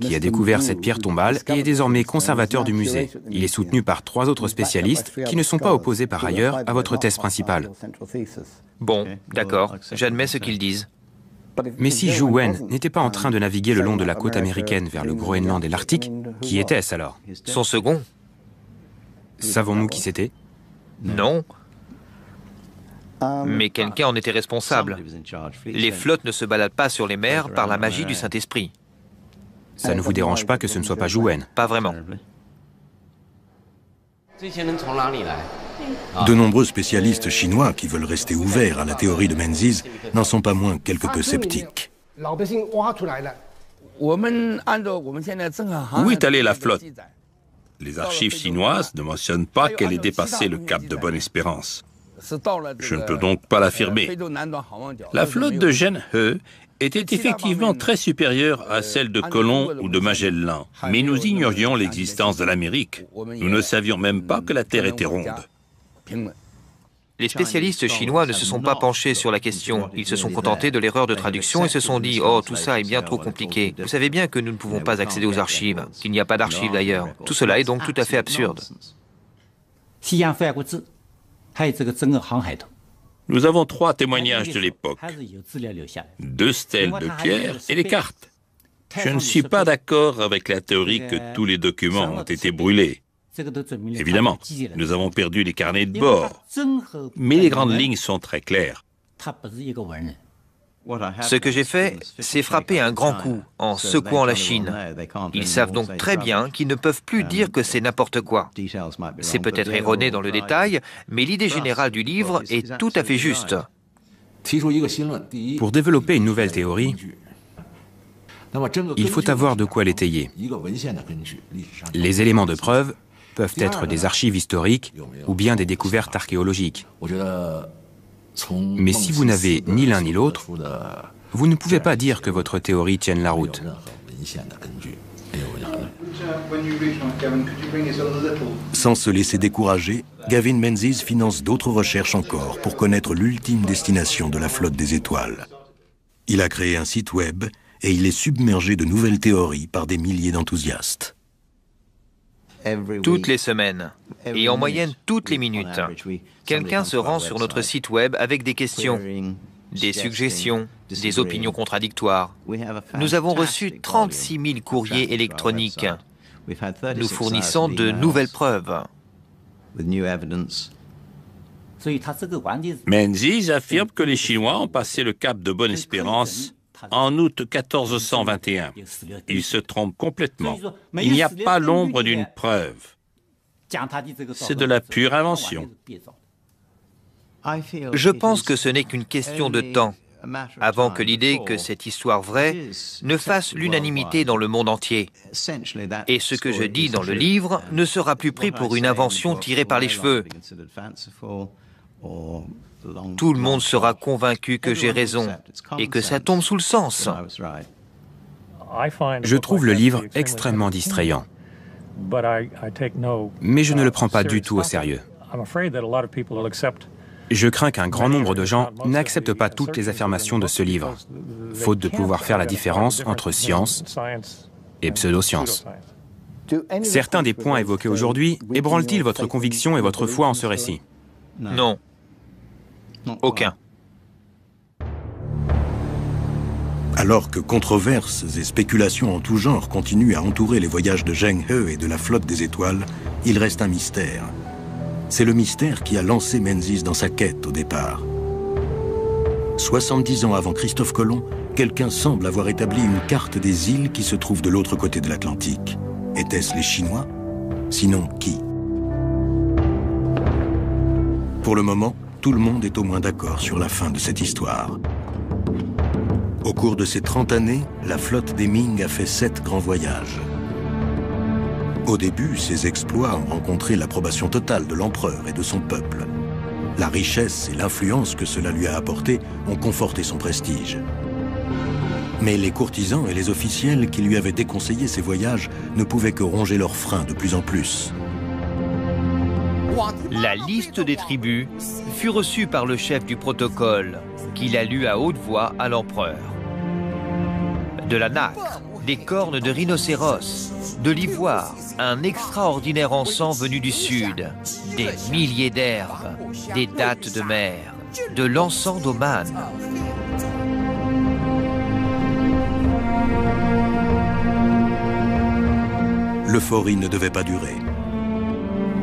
qui a découvert cette pierre tombale et est désormais conservateur du musée. Il est soutenu par 3 autres spécialistes qui ne sont pas opposés par ailleurs à votre thèse principale. Bon, d'accord, j'admets ce qu'ils disent. Mais si Zhu Wen n'était pas en train de naviguer le long de la côte américaine vers le Groenland et l'Arctique, qui était-ce alors? Son second? Savons-nous qui c'était? Non. Mais quelqu'un en était responsable. Les flottes ne se baladent pas sur les mers par la magie du Saint-Esprit. Ça ne vous dérange pas que ce ne soit pas Zhu Wen? Pas vraiment. De nombreux spécialistes chinois qui veulent rester ouverts à la théorie de Menzies n'en sont pas moins quelque peu sceptiques. Où est allée la flotte? Les archives chinoises ne mentionnent pas qu'elle ait dépassé le cap de Bonne-Espérance. Je ne peux donc pas l'affirmer. La flotte de Zheng He était effectivement très supérieure à celle de Colomb ou de Magellan, mais nous ignorions l'existence de l'Amérique. Nous ne savions même pas que la Terre était ronde. Les spécialistes chinois ne se sont pas penchés sur la question. Ils se sont contentés de l'erreur de traduction et se sont dit « Oh, tout ça est bien trop compliqué. Vous savez bien que nous ne pouvons pas accéder aux archives, qu'il n'y a pas d'archives d'ailleurs. Tout cela est donc tout à fait absurde. » Nous avons 3 témoignages de l'époque, 2 stèles de pierre et les cartes. Je ne suis pas d'accord avec la théorie que tous les documents ont été brûlés. Évidemment, nous avons perdu les carnets de bord, mais les grandes lignes sont très claires. Ce que j'ai fait, c'est frapper un grand coup en secouant la Chine. Ils savent donc très bien qu'ils ne peuvent plus dire que c'est n'importe quoi. C'est peut-être erroné dans le détail, mais l'idée générale du livre est tout à fait juste. Pour développer une nouvelle théorie, il faut avoir de quoi l'étayer. Les éléments de preuve peuvent être des archives historiques ou bien des découvertes archéologiques. Mais si vous n'avez ni l'un ni l'autre, vous ne pouvez pas dire que votre théorie tienne la route. Sans se laisser décourager, Gavin Menzies finance d'autres recherches encore pour connaître l'ultime destination de la flotte des étoiles. Il a créé un site web et il est submergé de nouvelles théories par des milliers d'enthousiastes. Toutes les semaines, et en moyenne toutes les minutes, quelqu'un se rend sur notre site web avec des questions, des suggestions, des opinions contradictoires. Nous avons reçu 36 000 courriers électroniques. Nous fournissons de nouvelles preuves. Menzies affirme que les Chinois ont passé le cap de Bonne-Espérance en août 1421. Il se trompe complètement. Il n'y a pas l'ombre d'une preuve. C'est de la pure invention. Je pense que ce n'est qu'une question de temps, avant que l'idée que cette histoire vraie ne fasse l'unanimité dans le monde entier. Et ce que je dis dans le livre ne sera plus pris pour une invention tirée par les cheveux. Tout le monde sera convaincu que j'ai raison et que ça tombe sous le sens. Je trouve le livre extrêmement distrayant, mais je ne le prends pas du tout au sérieux. Je crains qu'un grand nombre de gens n'acceptent pas toutes les affirmations de ce livre, faute de pouvoir faire la différence entre science et pseudo-science. Certains des points évoqués aujourd'hui ébranlent-ils votre conviction et votre foi en ce récit? Non. Aucun. Alors que controverses et spéculations en tout genre continuent à entourer les voyages de Zheng He et de la flotte des étoiles, il reste un mystère. C'est le mystère qui a lancé Menzies dans sa quête au départ. 70 ans avant Christophe Colomb, quelqu'un semble avoir établi une carte des îles qui se trouvent de l'autre côté de l'Atlantique. Étaient-ce les Chinois? Sinon, qui? Pour le moment, tout le monde est au moins d'accord sur la fin de cette histoire. Au cours de ces 30 années, la flotte des Ming a fait 7 grands voyages. Au début, ses exploits ont rencontré l'approbation totale de l'empereur et de son peuple. La richesse et l'influence que cela lui a apporté ont conforté son prestige. Mais les courtisans et les officiels qui lui avaient déconseillé ces voyages ne pouvaient que ronger leurs freins de plus en plus. La liste des tribus fut reçue par le chef du protocole, qui la lut à haute voix à l'empereur. De la nacre, des cornes de rhinocéros, de l'ivoire, un extraordinaire encens venu du sud, des milliers d'herbes, des dattes de mer, de l'encens d'Oman. L'euphorie ne devait pas durer.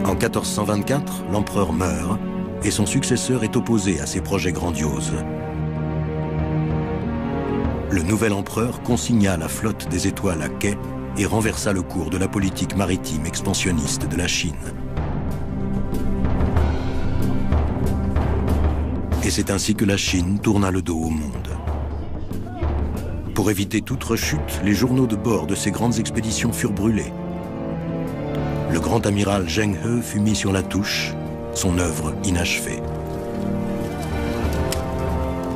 En 1424, l'empereur meurt et son successeur est opposé à ses projets grandioses. Le nouvel empereur consigna la flotte des étoiles à quai et renversa le cours de la politique maritime expansionniste de la Chine. Et c'est ainsi que la Chine tourna le dos au monde. Pour éviter toute rechute, les journaux de bord de ces grandes expéditions furent brûlés. Le grand amiral Zheng He fut mis sur la touche, son œuvre inachevée.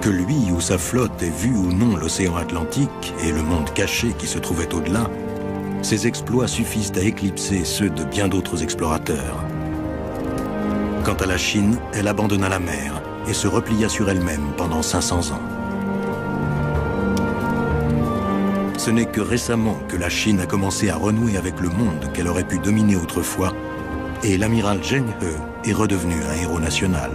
Que lui ou sa flotte ait vu ou non l'océan Atlantique et le monde caché qui se trouvait au-delà, ses exploits suffisent à éclipser ceux de bien d'autres explorateurs. Quant à la Chine, elle abandonna la mer et se replia sur elle-même pendant 500 ans. Ce n'est que récemment que la Chine a commencé à renouer avec le monde qu'elle aurait pu dominer autrefois, et l'amiral Zheng He est redevenu un héros national.